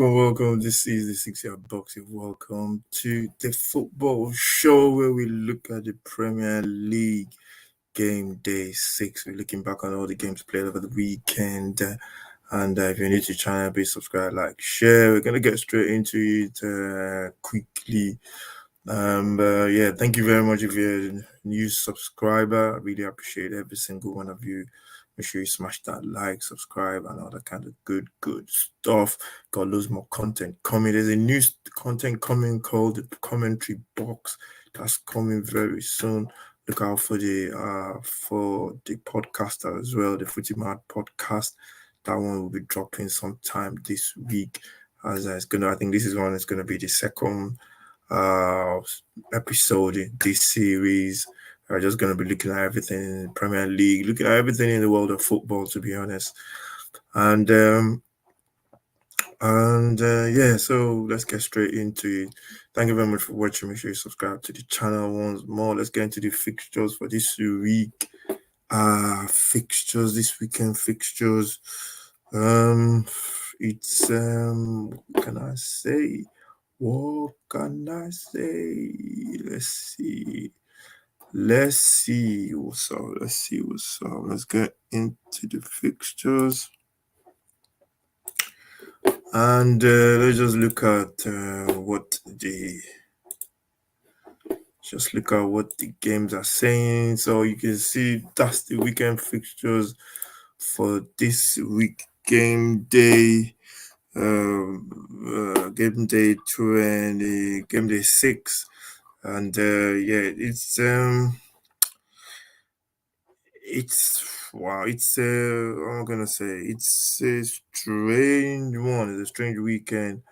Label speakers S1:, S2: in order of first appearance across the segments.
S1: Welcome. This is the 6 Yard Boxing. Welcome to the football show where we look at the Premier League game day 6. We're looking back on all the games played over the weekend. And if you're new to the channel, please subscribe, like, share. We're going to get straight into it quickly. Thank you very much if you're a new subscriber. I really appreciate every single one of you. Make sure you smash that like, subscribe, and all that kind of good stuff. Got loads more content coming. There's a new content coming called the commentary box that's coming very soon. Look out for the podcaster as well, the Footy Mad podcast. That one will be dropping sometime this week. I think this is one that's gonna be the second episode in this series. We're just going to be looking at everything in the Premier League, looking at everything in the world of football, to be honest. So let's get straight into it. Thank you very much for watching. Make sure you subscribe to the channel once more. Let's get into the fixtures for this week. This weekend fixtures. It's what can I say? Let's see what's up. Let's get into the fixtures. And let's just look at what the games are saying. So you can see that's the weekend fixtures for this week. Game day 6. And it's a strange one. It's a strange weekend.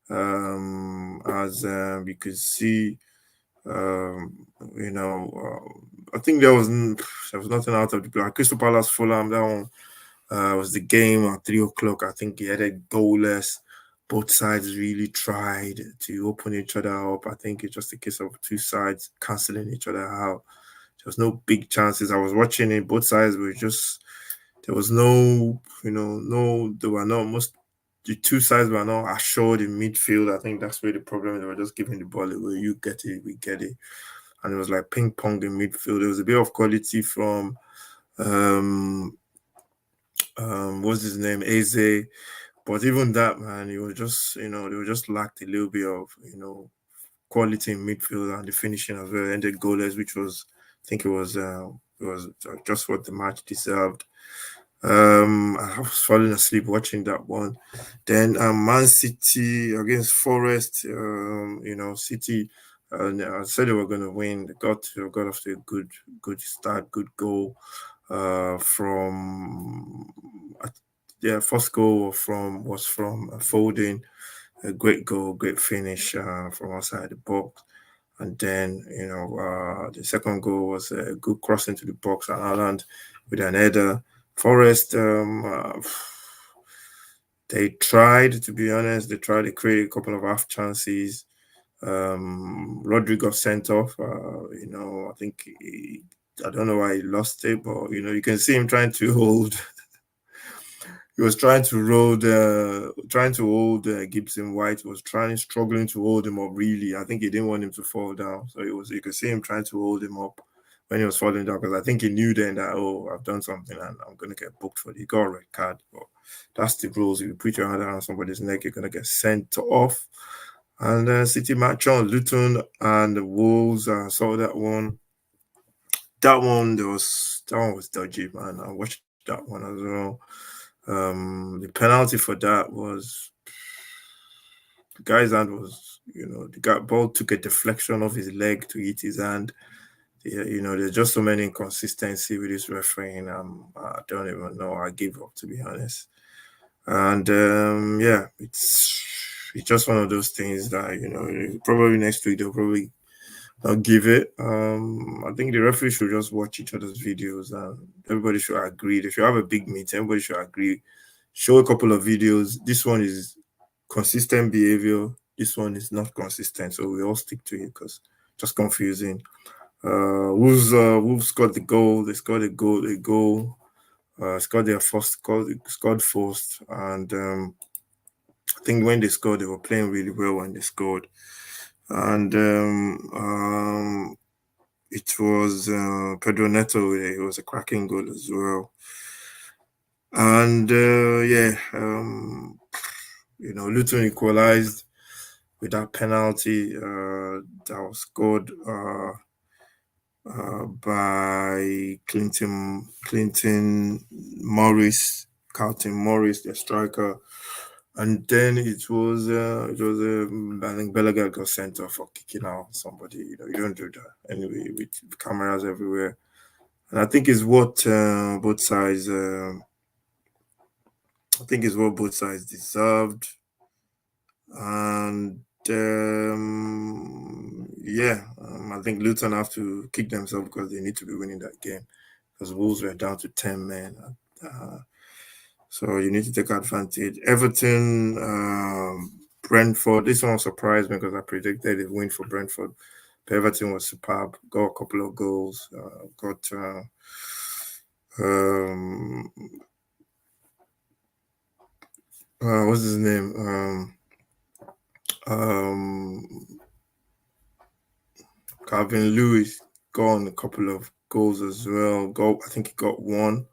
S1: As you could see, I think there was nothing out of the blue. Crystal Palace Fulham, that one was the game at 3:00. I think he had a goalless. Both sides really tried to open each other up. I think it's just a case of two sides cancelling each other out. There was no big chances. I was watching it. Both sides were just, there was no, the two sides were not assured in midfield. I think that's where the problem is. They were just giving the ball away. You get it, we get it. And it was like ping pong in midfield. There was a bit of quality from, what's his name? Eze. But even that, man, it was just, they were just lacked a little bit of, quality in midfield and the finishing as well. Ended goalless, which was, I think it was just what the match deserved. I was falling asleep watching that one. Then Man City against Forest. City. I said they were going to win. They got off to a good start, good goal. First goal was from Foden. A great goal, great finish from outside the box. And then, the second goal was a good cross into the box, and Haaland with an header. Forest, they tried, to be honest. They tried to create a couple of half chances. Rodri got sent off. I think I don't know why he lost it, but you can see him trying to hold. He was trying to hold Gibson White. Was struggling to hold him up. Really, I think he didn't want him to fall down. So you could see him trying to hold him up when he was falling down, because I think he knew then that, I've done something and I'm going to get booked for it. He got a red card, but that's the rules. If you put your hand on somebody's neck, you're going to get sent off. And City match on Luton and the Wolves. I saw that one. That one was dodgy, man. I watched that one as well. The penalty for that was, the guy's hand was, the ball took a deflection off his leg to hit his hand. There's just so many inconsistency with this refereeing. I don't even know. I give up, to be honest. And it's just one of those things that probably next week they'll probably not give it. I think the referee should just watch each other's videos and everybody should agree. They should have a big meeting. Everybody should agree. Show a couple of videos. This one is consistent behavior. This one is not consistent. So we all stick to it because it's just confusing. Wolves scored the goal. They scored a goal. Scored their first, scored first, and I think when they scored, they were playing really well when they scored, and it was Pedro Neto. It was a cracking goal as well, and Luton equalized with that penalty that was scored by Clinton Morris, Carlton Morris, the striker. And then I think Belaga got sent off for kicking out somebody. You don't do that anyway with cameras everywhere. And I think it's what both sides. I think it's what both sides deserved. And I think Luton have to kick themselves because they need to be winning that game because Wolves were down to 10 men. Uh, so you need to take advantage. Everton, Brentford. This one surprised me because I predicted a win for Brentford. But Everton was superb. Got a couple of goals. Got um, what's his name? Um, Calvin Lewis got on a couple of goals as well. I think he got one,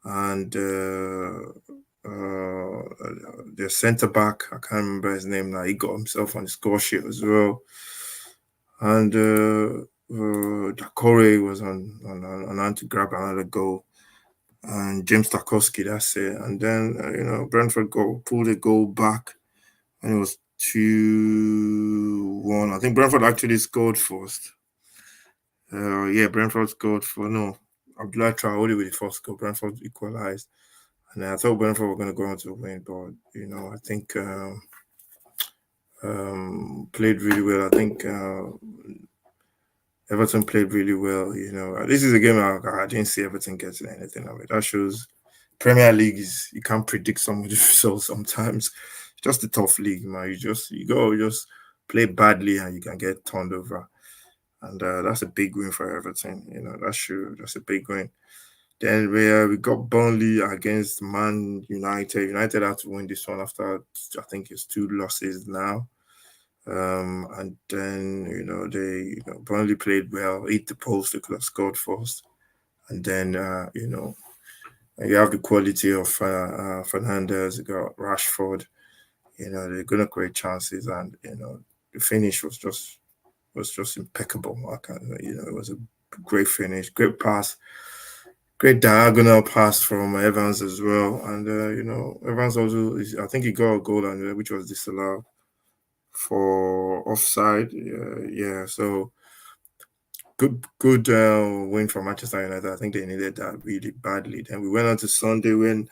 S1: and the centre back, I can't remember his name now. He got himself on the score sheet as well, and Dakore was on to grab another goal, and James Tarkowski, that's it. And then Brentford pulled a goal back, and it was 2-1. I think Brentford actually scored first. Brentford scored for no. Abdullah Traore with the first goal. Brentford equalized, and I thought Brentford were going to go on to win, but I think played really well. I think Everton played really well. This is a game I didn't see Everton getting anything of it. That shows Premier League is you can't predict some of the results sometimes. It's just a tough league, man. You just play badly and you can get turned over. And that's a big win for Everton. That's a big win. Then we got Burnley against Man United. United had to win this one after I think it's 2 losses now. And then Burnley played well, hit the post. They could have scored first, and then you have the quality of Fernandez. You got Rashford. They're gonna create chances, and the finish was just impeccable. It was a great finish, great pass, great diagonal pass from Evans as well. And Evans also, I think he got a goal, and which was disallowed for offside. Yeah. So good win for Manchester United. I think they needed that really badly. Then we went on to Sunday when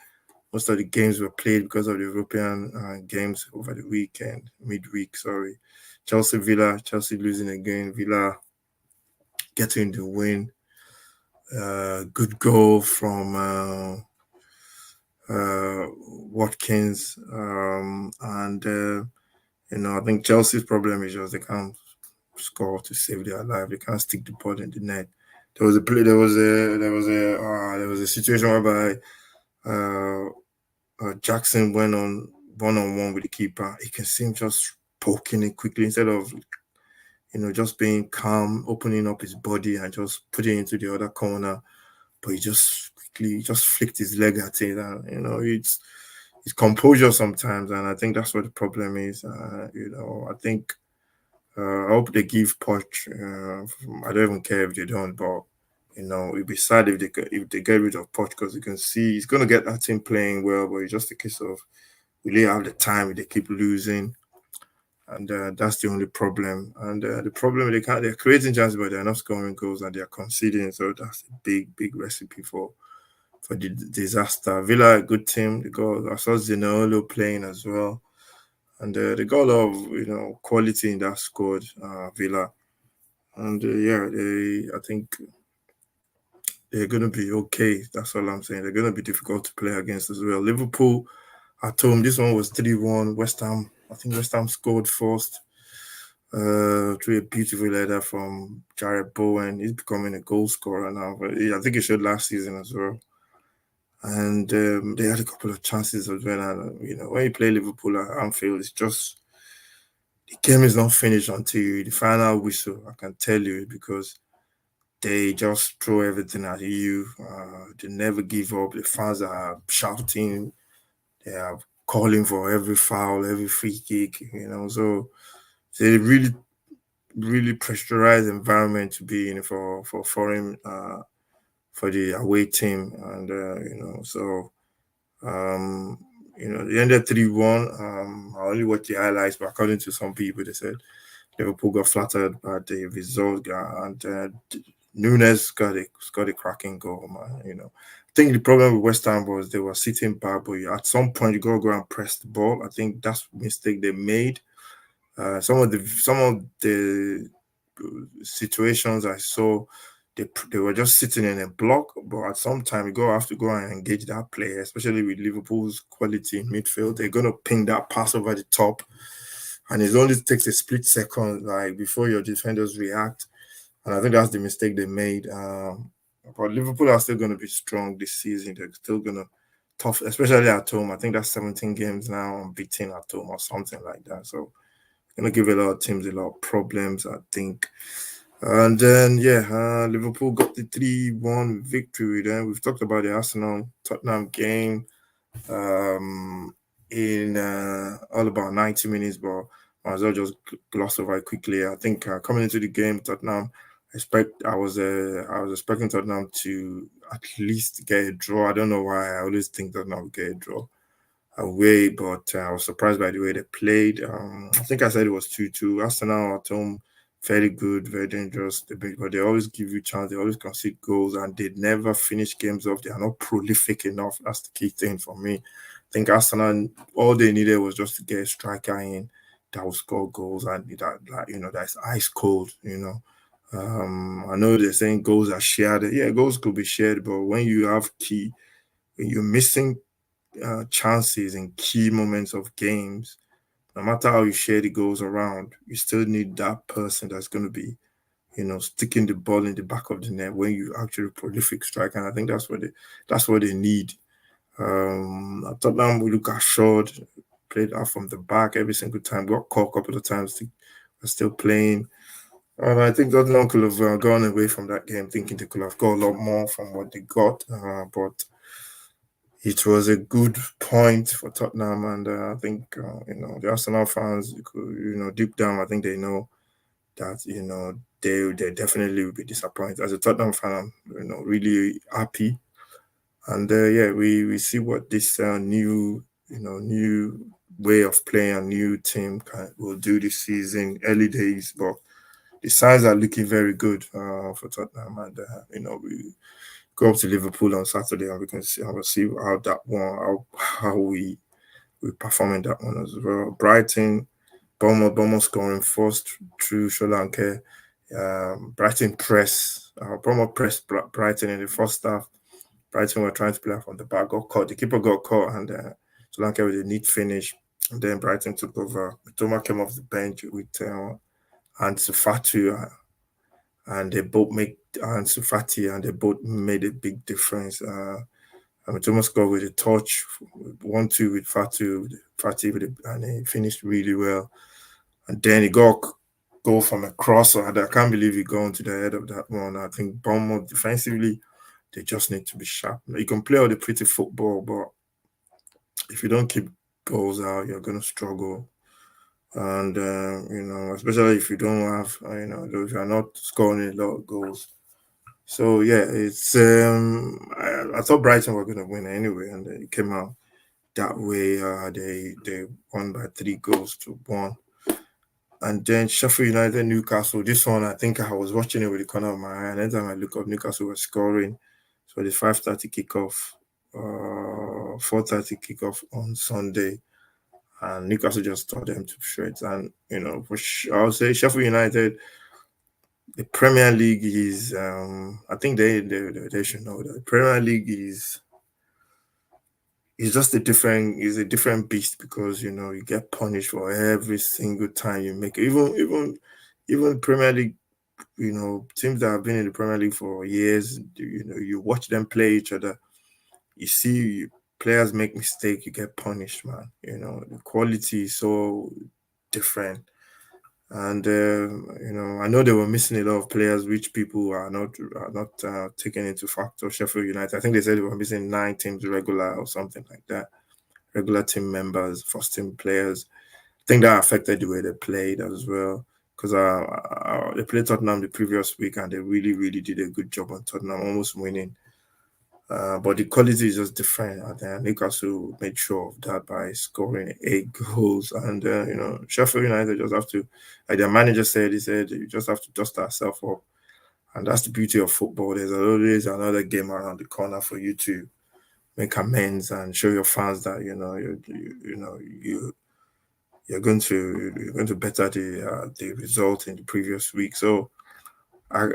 S1: most of the games were played because of the European games over the weekend, midweek. Sorry, Chelsea losing again. Villa getting the win. Good goal from Watkins, and I think Chelsea's problem is just they can't score to save their life. They can't stick the ball in the net. There was a play. There was a situation whereby Jackson went on one-on-one with the keeper. You can see him just poking it quickly instead of just being calm, opening up his body and just putting it into the other corner. But he just quickly just flicked his leg at it, and it's composure sometimes, and I think that's what the problem is. I think I hope they give Poch. I don't even care if they don't, but it'd be sad if they get rid of Poch because you can see he's gonna get that team playing well, but it's just a case of will they have the time if they keep losing, and that's the only problem. And the problem they're creating chances, but they're not scoring goals and they're conceding. So that's a big recipe for the disaster. Villa, a good team. I saw Zinolo playing as well. And they got a lot of quality in that squad, Villa, and I think they're gonna be okay. That's all I'm saying. They're gonna be difficult to play against as well. Liverpool at home. This one was 3-1. West Ham. I think West Ham scored first through a beautiful header from Jared Bowen. He's becoming a goal scorer now. But I think he showed last season as well. and they had a couple of chances as well. And when you play Liverpool at Anfield, it's just the game is not finished until the final whistle. I can tell you because they just throw everything at you. They never give up. The fans are shouting. They are calling for every foul, every free kick. So it's a really, really pressurized environment to be in for foreign for the away team, and so um, they ended 3-1. I only watched the highlights, but according to some people, they said Liverpool got flattered by the result, and Nunes got a cracking goal, man. I think the problem with West Ham was they were sitting back, but at some point you got to go and press the ball. I think that's the mistake they made. Some of the situations I saw, they were just sitting in a block, but at some time you have to go and engage that player, especially with Liverpool's quality in midfield. They're gonna ping that pass over the top, and it only takes a split second, like before your defenders react. And I think that's the mistake they made. But Liverpool are still going to be strong this season. They're still going to tough, especially at home. I think that's 17 games now unbeaten at home or something like that. So going to give a lot of teams a lot of problems, I think. And then Liverpool got the 3-1 victory. Then we've talked about the Arsenal Tottenham game in all about 90 minutes, but might as well just gloss over it quickly. I think coming into the game, Tottenham, I was expecting Tottenham to at least get a draw. I don't know why. I always think Tottenham would get a draw away, but I was surprised by the way they played. I think I said it was 2-2. Arsenal at home, very good, very dangerous. But they always give you chance. They always concede goals, and they never finish games off. They are not prolific enough. That's the key thing for me. I think Arsenal, all they needed was just to get a striker in that will score goals, and that's ice cold. I know they're saying goals are shared. Yeah, goals could be shared, but when you're missing chances in key moments of games, no matter how you share the goals around, you still need that person that's going to be, sticking the ball in the back of the net when you actually prolific strike. And I think that's what they need. At Tottenham, we look assured, played out from the back every single time. Got caught a couple of times. We're still playing. And I think Tottenham could have gone away from that game thinking they could have got a lot more from what they got. But it was a good point for Tottenham, and I think the Arsenal fans, deep down, I think they know that they definitely will be disappointed. As a Tottenham fan, I'm really happy, and we see what this new way of playing a new team will do this season. Early days, but the signs are looking very good for Tottenham, and we go up to Liverpool on Saturday, and we can see how that one, how we perform in that one as well. Brighton, Bournemouth scoring first through Sri Lanka. Brighton Bournemouth pressed Brighton in the first half. Brighton were trying to play from the back, got caught. The keeper got caught, and Sri Lanka with a neat finish. And then Brighton took over. Mitoma came off the bench with Ansu Fati, and they both make Ansu Fati, and they both made a big difference. Thomas scored with a touch, 1-2 with Fati and he finished really well. And then he got goal from a crosser. I can't believe he got into the head of that one. I think Bournemouth defensively, they just need to be sharp. You can play all the pretty football, but if you don't keep goals out, you're going to struggle. And, especially if you don't have, if you're not scoring a lot of goals. So yeah, it's I thought Brighton were going to win anyway, and it came out that way. They won by 3-1. And then Sheffield United, Newcastle. This one, I think I was watching it with the corner of my eye. And anytime I look up, Newcastle was scoring. So the 5:30 kickoff, 4:30 kickoff on Sunday, and Newcastle just tore them to shreds. And I'll say Sheffield United, the Premier League is. I think they should know that Premier League is just a different beast because you get punished for every single time you make it. Even Premier League, teams that have been in the Premier League for years, you watch them play each other. you see players make mistake, you get punished, man. You know, the quality is so different. And I know they were missing a lot of players, which people are not taking into factor. Sheffield United, I think they said they were missing 9 teams regular or something like that. Regular team members, first team players. I think that affected the way they played as well. Because they played Tottenham the previous week and they really, really did a good job on Tottenham, almost winning. But the quality is just different. And Newcastle made sure of that by scoring 8 goals. And, Sheffield United just have to, like their manager said, he said, you just have to dust ourselves up. And that's the beauty of football. There's always another game around the corner for you to make amends and show your fans that, you're going to better the result in the previous week. So I'm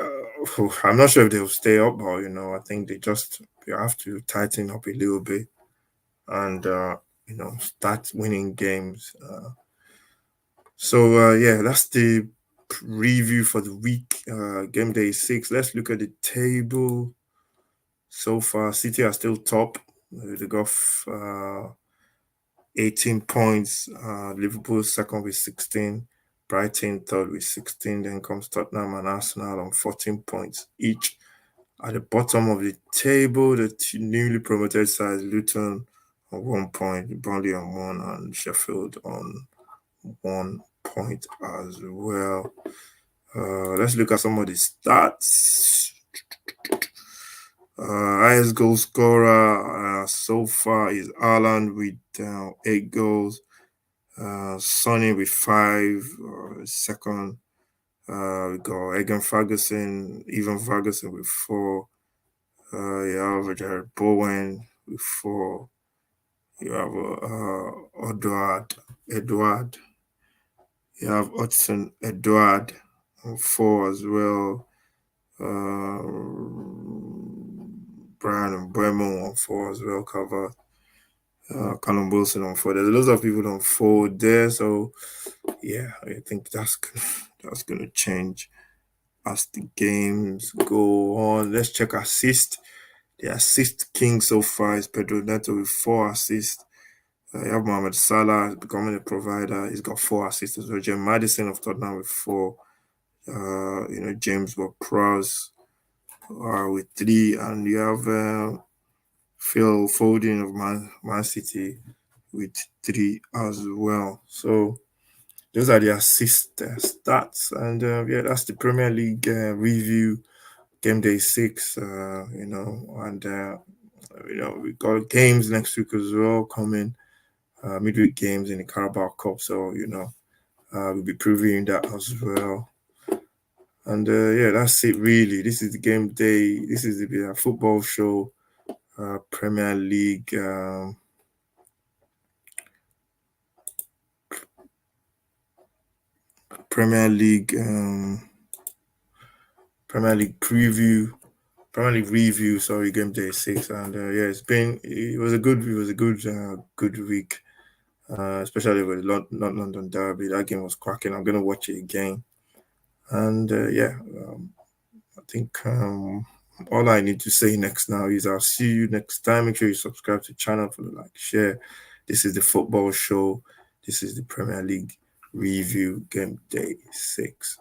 S1: not sure if they'll stay up, but I think you have to tighten up a little bit and start winning games. So yeah, that's the review for the week. Game day 6. Let's look at the table. So far, City are still top. They got 18 points. Liverpool second with 16. Brighton third with 16. Then comes Tottenham and Arsenal on 14 points each. At the bottom of the table, the newly promoted sides Luton on 1 point, Burnley on one, and Sheffield on 1 point as well. Let's look at some of the stats. Highest goal scorer so far is Haaland with 8 goals. Sonny with 5. Second, we got Evan Ferguson with 4. You have Jared Bowen with 4. You have Edward. You have Hudson Edward on 4 as well. Brian and Bremo on 4 as well. Cover. Callum Wilson on 4. There's lots of people on 4 there. So yeah, I think that's gonna change as the games go on. Let's check assist. The assist king so far is Pedro Neto with 4 assists. You have Mohamed Salah becoming a provider. He's got 4 assists as well. James Madison of Tottenham with 4. James Ward-Prowse with 3. And you have Phil Foden of Man City with 3 as well. So those are the assist stats. And yeah, that's the Premier League review. Game day 6, and we got games next week as well coming, midweek games in the Carabao Cup. So we'll be previewing that as well. And yeah, that's it really. This is the game day. This is the football show, Premier League. Premier League, Premier League preview. Premier League review, sorry, game day 6, and yeah, it was a good week, especially with not London Derby. That game was cracking. I'm gonna watch it again, and yeah, I think all I need to say next now is I'll see you next time. Make sure you subscribe to the channel, follow, like, share. This is the football show. This is the Premier League review, game day 6.